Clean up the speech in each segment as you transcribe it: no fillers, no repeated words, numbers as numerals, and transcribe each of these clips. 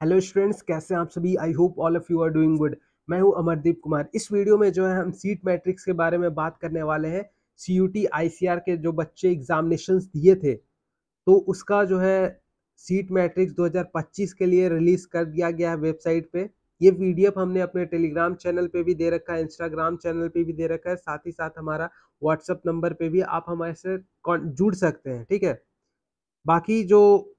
Hello students, कैसे हैं आप सभी। I hope all of you are doing good. मैं हूं अमरदीप कुमार। इस वीडियो में जो है हम सीट मैट्रिक्स के बारे में बात करने वाले हैं। सीयूटी आईसीआर के जो बच्चे एग्जामिनेशंस दिए थे, तो उसका जो है सीट मैट्रिक्स 2025 के लिए रिलीज कर दिया गया है वेबसाइट पे। ये पीडीएफ हमने अपने टेलीग्राम चैनल पे भी दे रखा है, इंस्टाग्राम चैनल पे भी दे रखा है, साथ ही साथ हमारा व्हाट्सएप नंबर पे भी आप हमारे से जुड़ सकते हैं। ठीक है। बाकी जो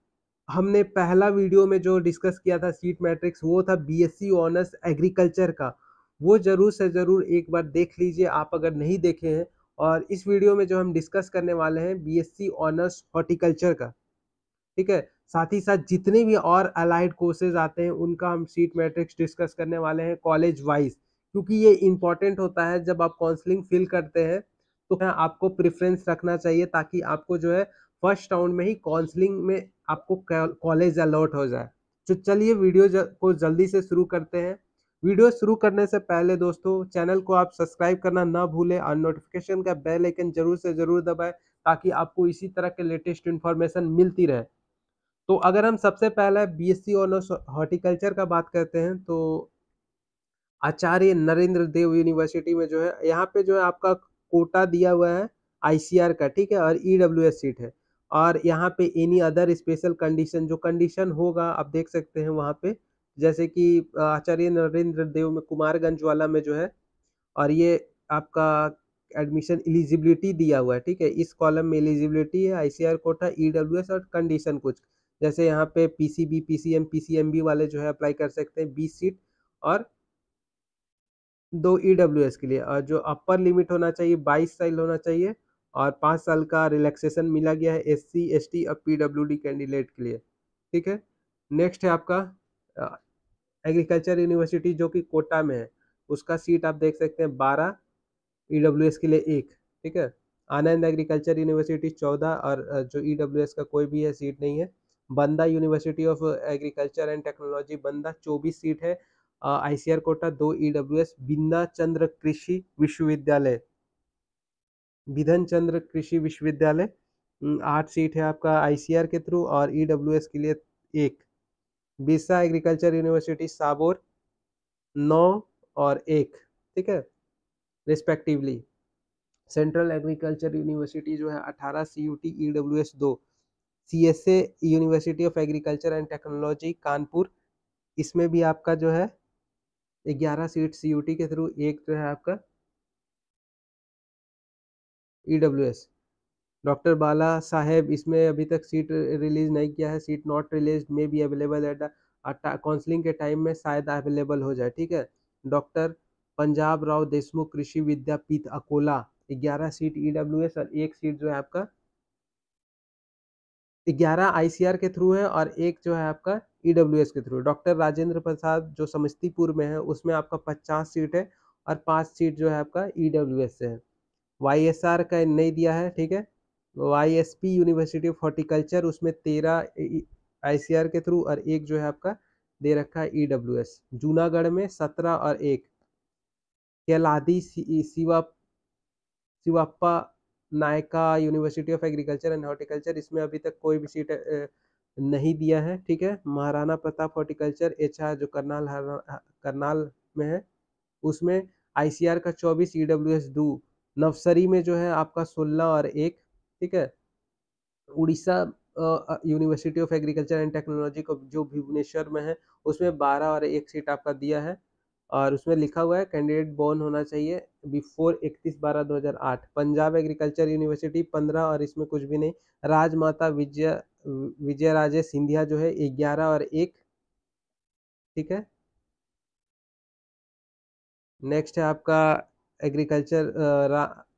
हमने पहला वीडियो में जो डिस्कस किया था सीट मैट्रिक्स, वो था बीएससी ऑनर्स एग्रीकल्चर का। वो जरूर से जरूर एक बार देख लीजिए आप अगर नहीं देखे हैं। और इस वीडियो में जो हम डिस्कस करने वाले हैं बीएससी ऑनर्स हॉर्टिकल्चर का। ठीक है। साथ ही साथ जितने भी और अलाइड कोर्सेज आते हैं उनका हम सीट मैट्रिक्स डिस्कस करने वाले हैं कॉलेज वाइज, क्योंकि ये इंपॉर्टेंट होता है जब आप काउंसलिंग फिल करते हैं तो आपको प्रेफरेंस रखना चाहिए, ताकि आपको जो है फर्स्ट राउंड में ही काउंसलिंग में आपको कॉलेज अलॉट हो जाए। तो चलिए वीडियो को जल्दी से शुरू करते हैं। वीडियो शुरू करने से पहले दोस्तों, चैनल को आप सब्सक्राइब करना ना भूलें और नोटिफिकेशन का बेल आइकन जरूर से जरूर दबाएं, ताकि आपको इसी तरह के लेटेस्ट इन्फॉर्मेशन मिलती रहे। तो अगर हम सबसे पहले बीएससी ऑनर्स हॉर्टिकल्चर का बात करते हैं, तो आचार्य नरेंद्र देव यूनिवर्सिटी में जो है, यहाँ पे जो है आपका कोटा दिया हुआ है आईसीआर का। ठीक है। और ईडब्ल्यूएस सीट है। और यहाँ पे एनी अदर स्पेशल कंडीशन, जो कंडीशन होगा आप देख सकते हैं वहाँ पे, जैसे कि आचार्य नरेंद्र देव में कुमारगंज वाला में जो है। और ये आपका एडमिशन एलिजिबिलिटी दिया हुआ है। ठीक है। इस कॉलम में एलिजिबिलिटी है आईसीआर कोटा, ईडब्ल्यूएस और कंडीशन कुछ, जैसे यहाँ पे पीसीबी पीसीएम पीसीएमबी वाले जो है अप्लाई कर सकते हैं 20 सीट और 2 ईडब्ल्यूएस के लिए। और जो अपर लिमिट होना चाहिए 22 साल होना चाहिए। और 5 साल का रिलैक्सेशन मिला गया है एससी एसटी और पीडब्ल्यूडी कैंडिडेट के लिए। ठीक है। नेक्स्ट है आपका एग्रीकल्चर यूनिवर्सिटी जो कि कोटा में है। उसका सीट आप देख सकते हैं 12, ईडब्ल्यूएस के लिए 1। ठीक है। आनंद एग्रीकल्चर यूनिवर्सिटी 14, और जो ईडब्ल्यूएस का कोई भी है सीट नहीं है। Banda university of agriculture and technology Banda 24 seat है। ICR quota 2 EWS. Bidhan Chandra Krishi Vishwavidyalaya, बिधन चंद्र कृषि विश्वविद्यालय 8 सीट है आपका आईसीआर के थ्रू, और ईडब्ल्यूएस के लिए 1। बिरसा एग्रीकल्चर यूनिवर्सिटी साबोर 9 और 1। ठीक है, रिस्पेक्टिवली। सेंट्रल एग्रीकल्चर यूनिवर्सिटी जो है 18 CUT EWS 2। CSA university of agriculture and technology Kanpur, इसमें भी आपका जो है 11 सीट सीयूटी के थ्रू, एक जो है आपका ईडब्ल्यूएस। डॉक्टर बाला साहेब, इसमें अभी तक सीट रिलीज नहीं किया है। सीट नॉट रिलीज में बी अवेलेबल एट काउंसलिंग के टाइम में शायद अवेलेबल हो जाए। ठीक है। डॉक्टर पंजाब राव देशमुख कृषि विद्यापीठ अकोला, 11 सीट ईडब्ल्यूएस और एक सीट जो है आपका 11 आईसीआर के थ्रू है, और एक जो है आपका ईडब्ल्यूएस के थ्रू। डॉक्टर राजेंद्र प्रसाद जो समस्तीपुर में है, उसमें आपका 50 सीट है और 5 सीट जो है आपका ईडब्ल्यूएस से है। वाईएसआर का नहीं दिया है। ठीक है। वाईएसपी यूनिवर्सिटी ऑफ हॉर्टिकल्चर, उसमें 13 आईसीआर के थ्रू और एक जो है आपका दे रखा है ईडब्ल्यूएस। जूनागढ़ में 17 और 1। Keladi Shivappa Nayaka university of agriculture and horticulture, इसमें अभी तक कोई भी सीट नहीं दिया है। ठीक है। महाराणा प्रताप हॉर्टिकल्चर एचआर जो करनाल में है, उसमें आईसीआर का 24, ईडब्ल्यूएस 2। नवसरी में जो है आपका 16 और 1। ठीक है। Orissa university of agriculture and technology को जो भुवनेश्वर में है, उसमें 12 और 1 सीट आपका दिया है। और उसमें लिखा हुआ है कैंडिडेट बोर्न होना चाहिए बिफोर 31/12/2008। पंजाब एग्रीकल्चर यूनिवर्सिटी 15, और इसमें कुछ भी नहीं। राजमाता विजय राजे सिंधिया जो है 11 और 1। ठीक है। नेक्स्ट है आपका agriculture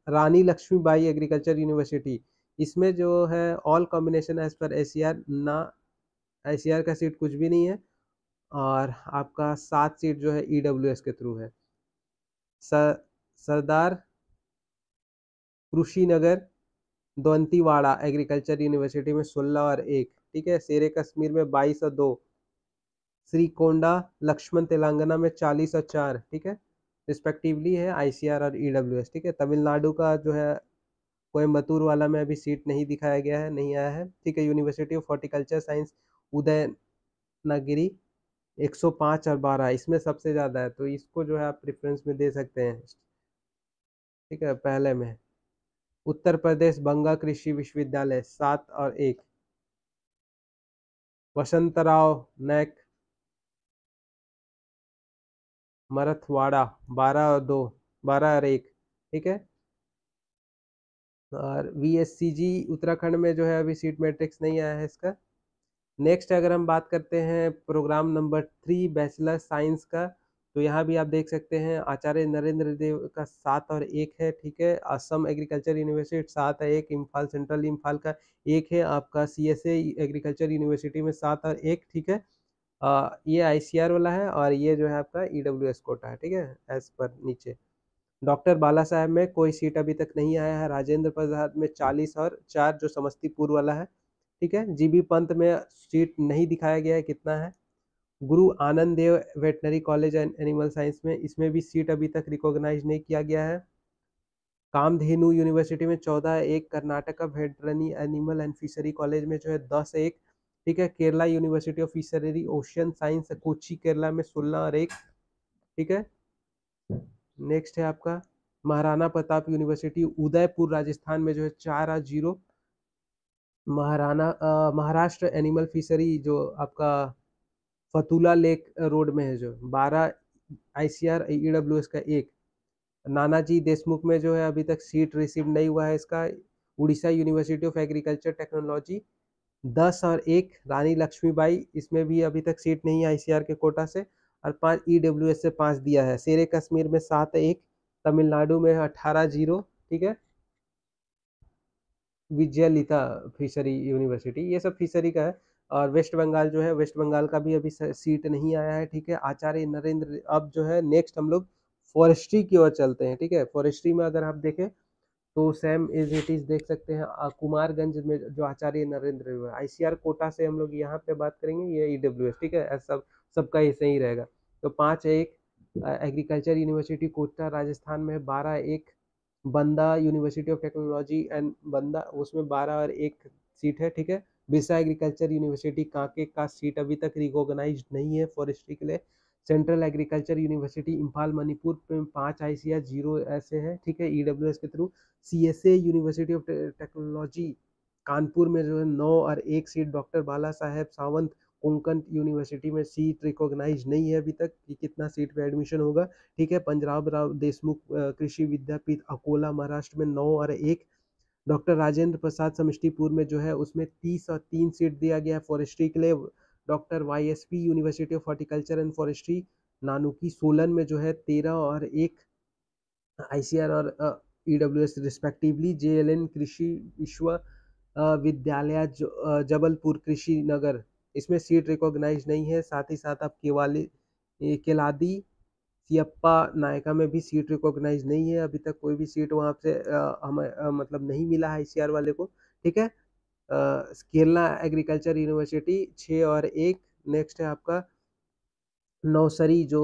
Rani Laxmibai agriculture university. इसमें जो है all combination as per ACR ना, एसीआर का सीट कुछ भी नहीं है। और आपका 7 सीट जो है ईडब्ल्यूएस के थ्रू है। सरदार कृषिनगर दंतीवाड़ा एग्रीकल्चर यूनिवर्सिटी में 16 और 1। ठीक है। शेरे कश्मीर में 22 और 2। श्रीकोंडा लक्ष्मण तेलंगाना में 40 और 4। ठीक है, रिस्पेक्टिवली है आईसीआर और ईडब्ल्यूएस। ठीक है। तमिलनाडु का जो है कोयम्बतूर वाला में अभी सीट नहीं दिखाया गया है, नहीं आया है। ठीक है। यूनिवर्सिटी ऑफ हॉर्टिकल्चर साइंस उदयनगिरी 105 और 12 इसमें सबसे ज़्यादा है, तो इसको जो है आप प्रेफरेंस में दे सकते हैं। ठीक है, पहले में उत्तर प्रदेश बंगा कृषि विश्वविद्यालय 7 और 1, वसंतराव नायक मराठवाड़ा 12 और 2, 12 और 1। ठीक है, और VSCG उत्तराखंड में जो है अभी सीट मैट्रिक्स नहीं आया है इसका। नेक्स्ट अगर हम बात करते हैं प्रोग्राम नंबर 3 बैचलर साइंस का, तो यहाँ भी आप देख सकते हैं आचार्य नरेंद्र देव का 7 और 1 है। ठीक है, असम एग्रीकल्चर यूनिवर्सिटी 7 और 1, इम्फाल सेंट्रल इम्फाल का 1 है, आपका CSA एग्रीकल्चर यूनिवर्सिटी में 7 और 1। ठीक है, ये ICR वाला है, और ये जो है आपका EWS कोटा है। ठीक है, एज पर नीचे डॉक्टर बाला साहेब में कोई सीट अभी तक नहीं आया है, राजेंद्र प्रसाद में 40 और 4 जो समस्तीपुर वाला है। ठीक है, GB पंत में सीट नहीं दिखाया गया है कितना है। Guru Anand Dev veterinary college and animal science में, इसमें भी सीट अभी तक रिकॉग्नाइज नहीं किया गया है। कामधेनु यूनिवर्सिटी में 14-1, Karnataka veterinary animal and fishery college में जो है 10-1। ठीक है, Kerala university of fishery ocean science Kochi Kerala में 16 और 1। ठीक है, नेक्स्ट है आपका महाराणा प्रताप यूनिवर्सिटी उदयपुर राजस्थान में जो है 4 और 0। महाराष्ट्र एनिमल फिशरी जो आपका फतुला लेक रोड में है जो 12, ICR EWS का 1। नानाजी देशमुख में जो है अभी तक सीट रिसीव नहीं हुआ है इसका, Orissa university of agriculture technology 10 और 1। रानी लक्ष्मीबाई, इसमें भी अभी तक सीट नहीं है ICR के कोटा से, और 5 EWS से 5 दिया है। शेरे कश्मीर में 7-1, तमिलनाडु में 18-0। ठीक है, विजयलिता फिशरी यूनिवर्सिटी, ये सब फिशरी का है। और वेस्ट बंगाल जो है, वेस्ट बंगाल का भी अभी सीट नहीं आया है। ठीक है, आचार्य नरेंद्र। अब जो है नेक्स्ट हम लोग फॉरेस्ट्री की ओर चलते हैं। ठीक है, फॉरेस्ट्री में अगर आप देखें तो सेम एज इट इज देख सकते हैं, कुमारगंज में जो आचार्य नरेंद्र ICR कोटा से हम लोग यहाँ पे बात करेंगे, ये EWS। ठीक है, ऐसा सबका ये सही रहेगा। तो 5-1 एग्रीकल्चर यूनिवर्सिटी कोटा राजस्थान में 12-1। बंदा यूनिवर्सिटी ऑफ टेक्नोलॉजी एंड बंदा, उसमें 12 और 1 सीट है। ठीक है, बिरसा एग्रीकल्चर यूनिवर्सिटी कांके का सीट अभी तक रिकॉग्नाइज नहीं है फॉरेस्ट्री के लिए। Central agriculture university Imphal Manipur में 5 ICR 0 ऐसे है। ठीक है, EWS के through. CSA university of technology Kanpur में जो है 9 और 1 सीट। डॉक्टर बाला साहेब सावंत कोंकण यूनिवर्सिटी में सीट रिकॉग्नाइज नहीं है अभी तक कि कितना सीट पे एडमिशन होगा। ठीक है, पंजाब राव देशमुख कृषि विद्यापीठ अकोला महाराष्ट्र में 9 और 1। डॉक्टर राजेंद्र प्रसाद समस्तीपुर में जो है उसमें 30 और 3 सीट दिया गया है फॉरेस्ट्री के लिए। Doctor YSP university of horticulture and forestry नानुकी सोलन में जो है 13 और 1 ICR और EWS रिस्पेक्टिवली। JLN कृषि विश्व विद्यालय जबलपुर कृषि नगर, इसमें सीट रिकॉग्नाइज नहीं है। साथ ही साथ आप केलादी सियप्पा नायका में भी सीट रिकॉग्नाइज नहीं है अभी तक, कोई भी सीट वहाँ से हमें मतलब नहीं मिला है ICR वाले को। ठीक है, केरला एग्रीकल्चर यूनिवर्सिटी 6 और 1। नेक्स्ट है आपका नौसरी जो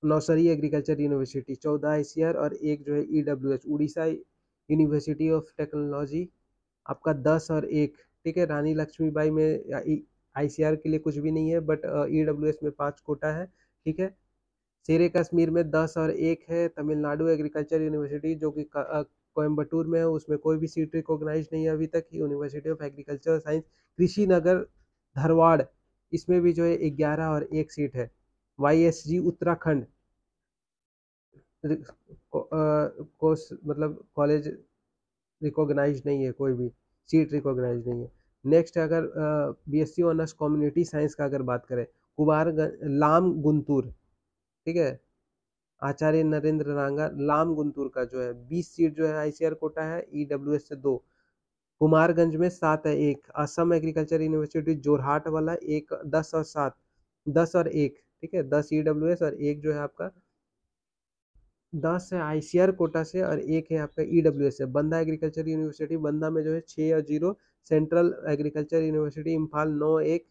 नौसरी एग्रीकल्चर यूनिवर्सिटी 14 ICR और 1 जो है EWS। Orissa university of technology आपका 10 और 1। ठीक है, रानी लक्ष्मीबाई में ICR के लिए कुछ भी नहीं है, बट EWS में 5 कोटा है। ठीक है, शेरे कश्मीर में 10 और 1 है। तमिलनाडु एग्रीकल्चर यूनिवर्सिटी जो कि कोयम्बटूर में है, उसमें कोई भी सीट रिकॉग्नाइज नहीं है अभी तक। यूनिवर्सिटी ऑफ एग्रीकल्चर साइंस कृषि नगर धारवाड़, इसमें भी जो है 11 और 1 सीट है। YSG उत्तराखंड मतलब कॉलेज रिकॉग्नाइज नहीं है, कोई भी सीट रिकॉग्नाइज नहीं है। नेक्स्ट अगर BSc ऑनर्स कम्युनिटी साइंस का अगर बात करें, लाम गुंतूर। ठीक है, आचार्य नरेंद्र रांगा लाम गुंतूर का जो है 20 सीट जो है ICR कोटा है, EWS से 2। कुमारगंज में 7 है 1। असम एग्रीकल्चर यूनिवर्सिटी जोरहाट वाला 1, 10 और 7, 10 और 1। ठीक है, 10 EWS और 1 जो है आपका 10 है ICR कोटा से, और 1 है आपका EWS से। बंदा एग्रीकल्चर यूनिवर्सिटी बंदा में जो है 6 और 0। Central agriculture university Imphal 9-1।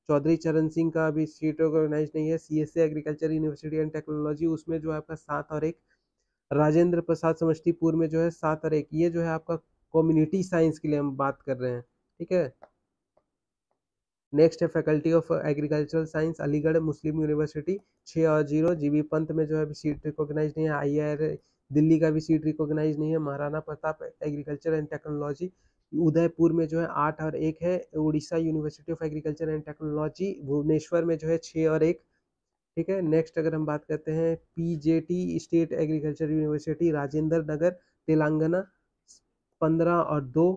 Chaudhary Charan Singh का अभी सीट ऑर्गेनाइज नहीं है। CSA agriculture university and technology, उसमें जो है आपका 7 और 1। राजेंद्र प्रसाद समस्तीपुर में जो है 7 और 1। ये जो है आपका कम्युनिटी साइंस के लिए हम बात कर रहे हैं। ठीक है, नेक्स्ट है faculty of agricultural science Aligarh Muslim university 6 और 0। जीबी पंत में जो है अभी सीट रिकॉग्नाइज नहीं है। IIR दिल्ली का भी सीट रिकॉग्नाइज नहीं है। Maharana Pratap agriculture and technology Udaipur में जो है 8 और 1 है। Orissa university of agriculture and technology Bhubaneswar में जो है 6 और 1। ठीक है। नेक्स्ट अगर हम बात करते हैं PJT state agriculture university Rajendra Nagar Telangana 15 और 2।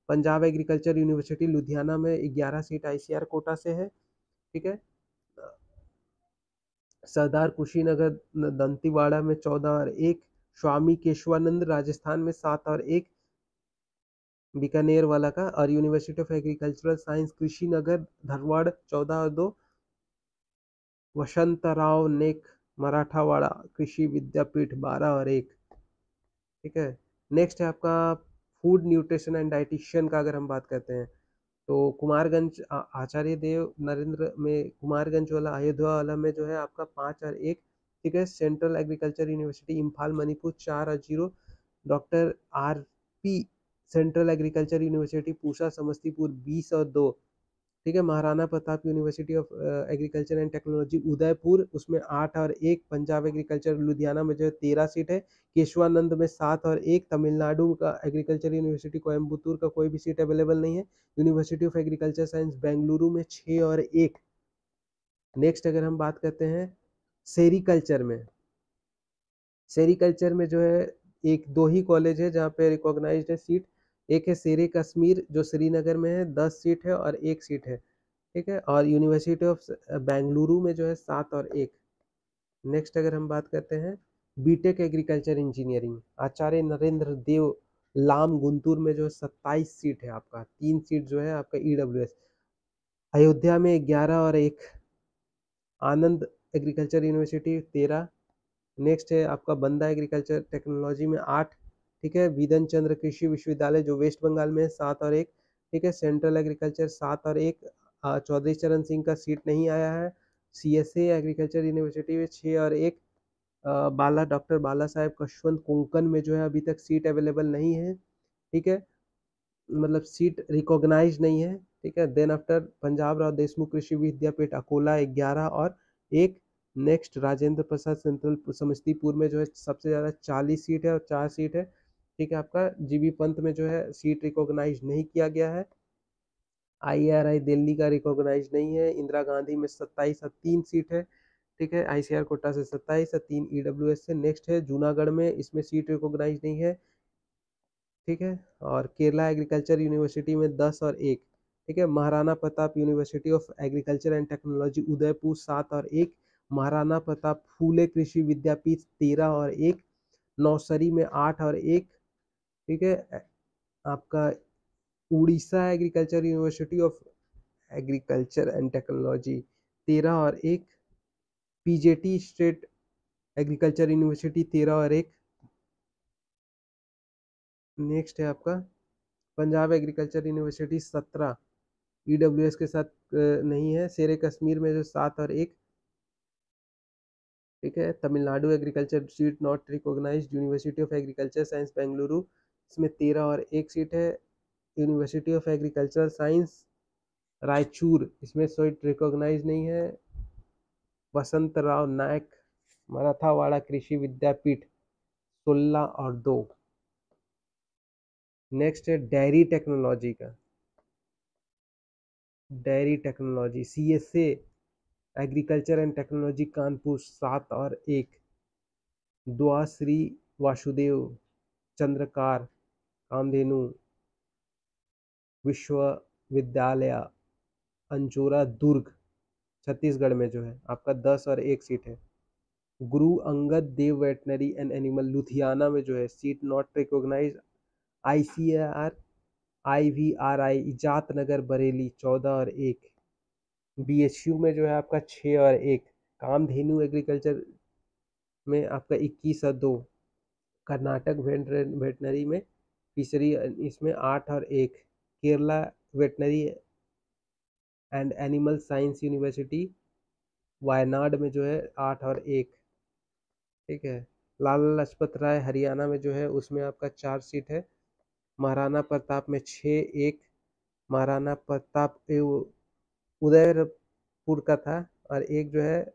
पंजाब एग्रीकल्चर यूनिवर्सिटी लुधियाना में 11 सीट ICR कोटा से है। ठीक है। सरदार कुशीनगर दंतीवाड़ा में 14 और 1। स्वामी केशवानंद राजस्थान में 7 और 1 बीकानेर वाला का। और university of agricultural science Krishinagar Dharwad 14 और 2। वसंतराव नेक मराठावाड़ा कृषि विद्यापीठ 12 और 1। ठीक है। नेक्स्ट है आपका फूड न्यूट्रिशन एंड डाइटिशियन का अगर हम बात करते हैं तो कुमारगंज आचार्य देव नरेंद्र में कुमारगंज वाला अयोध्या वाला में जो है आपका 5 और 1। ठीक है। Central agriculture university Imphal Manipur 4 और 0। Doctor RP central agriculture university Pusa Samastipur 20 और 2। ठीक है। Maharana Pratap university of agriculture and technology Udaipur उसमें 8 और 1। पंजाब एग्रीकल्चर लुधियाना में जो है 13 सीट है। केशवानंद में 7 और 1। तमिलनाडु का एग्रीकल्चर यूनिवर्सिटी कोयम्बतूर का कोई भी सीट अवेलेबल नहीं है। University of agriculture science Bengaluru में 6 और 1। नेक्स्ट अगर हम बात करते हैं सेरीकल्चर में जो है एक दो ही कॉलेज है जहाँ पे रिकॉग्नाइज्ड है सीट। एक है शेरे कश्मीर जो श्रीनगर में है 10 सीट है और 1 सीट है। ठीक है। और यूनिवर्सिटी ऑफ बेंगलुरु में जो है 7 और 1। नेक्स्ट अगर हम बात करते हैं बीटेक एग्रीकल्चर इंजीनियरिंग आचार्य नरेंद्र देव लाम गुंटूर में जो है 27 सीट है आपका। 3 सीट जो है आपका EWS। अयोध्या में 11 और 1। आनंद एग्रीकल्चर यूनिवर्सिटी 13। नेक्स्ट है आपका बंदा एग्रीकल्चर टेक्नोलॉजी में 8। ठीक है। विधन चंद्र कृषि विश्वविद्यालय जो वेस्ट बंगाल में है 7 और 1। ठीक है। सेंट्रल एग्रीकल्चर 7 और 1। चौधरी चरण सिंह का सीट नहीं आया है। CSA एग्रीकल्चर यूनिवर्सिटी में 6 और 1। डॉक्टर बाला साहेब कशवंत कोंकण में जो है अभी तक सीट अवेलेबल नहीं है। ठीक है। मतलब सीट रिकॉग्नाइज नहीं है। ठीक है। देन आफ्टर पंजाब राव देशमुख कृषि विद्यापीठ अकोला 11 और 1। नेक्स्ट राजेंद्र प्रसाद सेंट्रल समस्तीपुर में जो है सबसे ज़्यादा 40 सीट है और 4 सीट है। ठीक है। आपका GB पंत में जो है सीट रिकॉग्नाइज नहीं किया गया है। IRI दिल्ली का रिकॉग्नाइज नहीं है। इंदिरा गांधी में 27 और 3 सीट है। ठीक है। ICR कोटा से 27 और 3 EWS से। नेक्स्ट है जूनागढ़ में इसमें सीट रिकॉग्नाइज नहीं है। ठीक है। और केरला एग्रीकल्चर यूनिवर्सिटी में 10 और 1। ठीक है। Maharana Pratap university of agriculture and technology Udaipur 7 और 1। महाराणा प्रताप फूले कृषि विद्यापीठ 13 और 1। नौसरी में 8 और 1। ठीक है। आपका Orissa agriculture university of agriculture and technology 13 और 1। PJT स्टेट एग्रीकल्चर यूनिवर्सिटी 13 और 1। नेक्स्ट है आपका पंजाब एग्रीकल्चर यूनिवर्सिटी 17। EWS के साथ नहीं है। शेरे कश्मीर में जो 7 और 1। ठीक है। Tamil Nadu agriculture seat not recognized. University of agriculture science Bengaluru इसमें 13 और 1 सीट है। University of agriculture science Raichur इसमें सीट रिकॉग्नाइज नहीं है। वसंत राव नायक मराठावाड़ा कृषि विद्यापीठ 16 और 2। नेक्स्ट है dairy technology CSA agriculture and technology Kanpur 7 और 1। द्वा श्री वासुदेव चंद्रकार कामधेनु विश्वविद्यालय अंजोरा दुर्ग छत्तीसगढ़ में जो है आपका 10 और 1 सीट है। Guru Angad Dev veterinary and animal Ludhiana में जो है seat not recognize. ICAR IVRI इजात नगर बरेली 14 और 1। BHU में जो है आपका 6 और 1। कामधेनु एग्रीकल्चर में आपका 21 और 2। कर्नाटक वेटनरी में फिशरी इसमें 8 और 1। Kerala veterinary and animal science university Wayanad में जो है 8 और 1। ठीक है। लाला लाजपत राय हरियाणा में जो है उसमें आपका 4 सीट है। महाराणा प्रताप में 6 1। महाराणा प्रताप उदयपुर का था, और एक जो है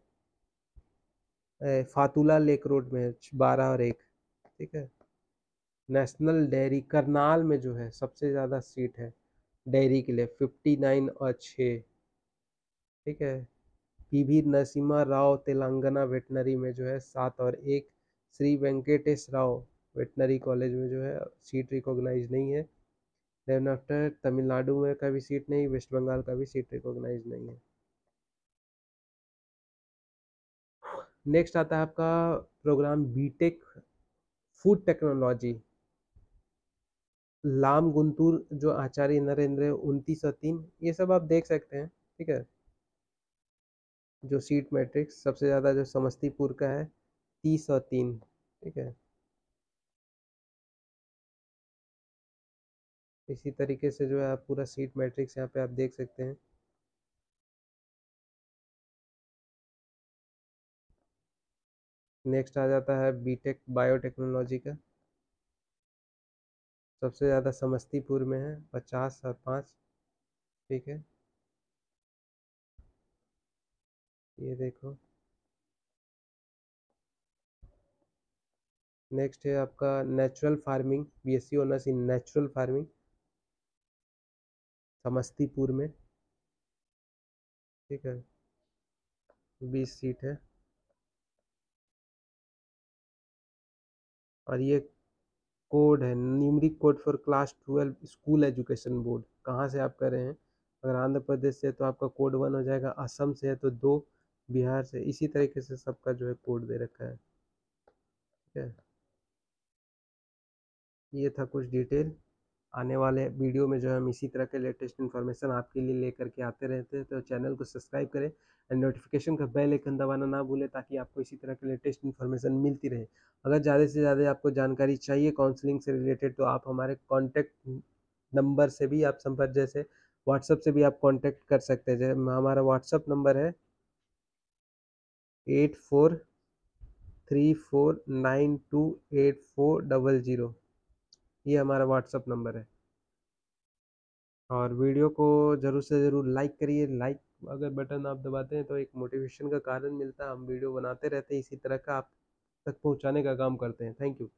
फातुला लेक रोड में है, 12 और 1। ठीक है। नेशनल डेयरी करनाल में जो है सबसे ज़्यादा सीट है डेयरी के लिए, 59 और 6। ठीक है। पीवी नरसिम्हा राव तेलंगाना वेटनरी में जो है 7 और 1। श्री वेंकटेश राव वेटनरी कॉलेज में जो है सीट रिकॉग्नाइज नहीं है। देन आफ्टर तमिलनाडु में का भी सीट नहीं, वेस्ट बंगाल का भी सीट रिकॉग्नाइज नहीं है। नेक्स्ट आता है आपका प्रोग्राम बीटेक फूड टेक्नोलॉजी, लाम गुंटूर जो आचार्य नरेंद्र 2903, ये सब आप देख सकते हैं। ठीक है। जो सीट मैट्रिक्स सबसे ज़्यादा जो समस्तीपुर का है 30 और 3। ठीक है। इसी तरीके से जो है आप पूरा सीट मैट्रिक्स यहाँ पे आप देख सकते हैं। नेक्स्ट आ जाता है बीटेक बायोटेक्नोलॉजी का, सबसे ज़्यादा समस्तीपुर में है 50 और 5। ठीक है। ये देखो। नेक्स्ट है आपका natural farming, BSc honours in natural farming, Samastipur में। ठीक है। 20 सीट है। और ये कोड है numeric code for class 12 school education board, कहाँ से आप कर रहे हैं। अगर आंध्र प्रदेश से है तो आपका कोड 1 हो जाएगा, असम से है तो 2, बिहार से इसी तरीके से सबका जो है कोड दे रखा है। ठीक है। ये था कुछ डिटेल। आने वाले वीडियो में जो है हम इसी तरह के लेटेस्ट इन्फॉर्मेशन आपके लिए लेकर के आते रहते हैं, तो चैनल को सब्सक्राइब करें एंड नोटिफिकेशन का बेल आइकन दबाना ना भूलें, ताकि आपको इसी तरह के लेटेस्ट इन्फॉर्मेशन मिलती रहे। अगर ज़्यादा से ज़्यादा आपको जानकारी चाहिए काउंसलिंग से रिलेटेड, तो आप हमारे कॉन्टैक्ट नंबर से भी आप संपर्क, जैसे व्हाट्सएप से भी आप कॉन्टैक्ट कर सकते हैं। जैसे हमारा व्हाट्सएप नंबर है 8434928400। ये हमारा व्हाट्सएप नंबर है। और वीडियो को ज़रूर से ज़रूर लाइक करिए। लाइक अगर बटन आप दबाते हैं तो एक मोटिवेशन का कारण मिलता है, हम वीडियो बनाते रहते हैं इसी तरह का, आप तक पहुंचाने का काम करते हैं। Thank you.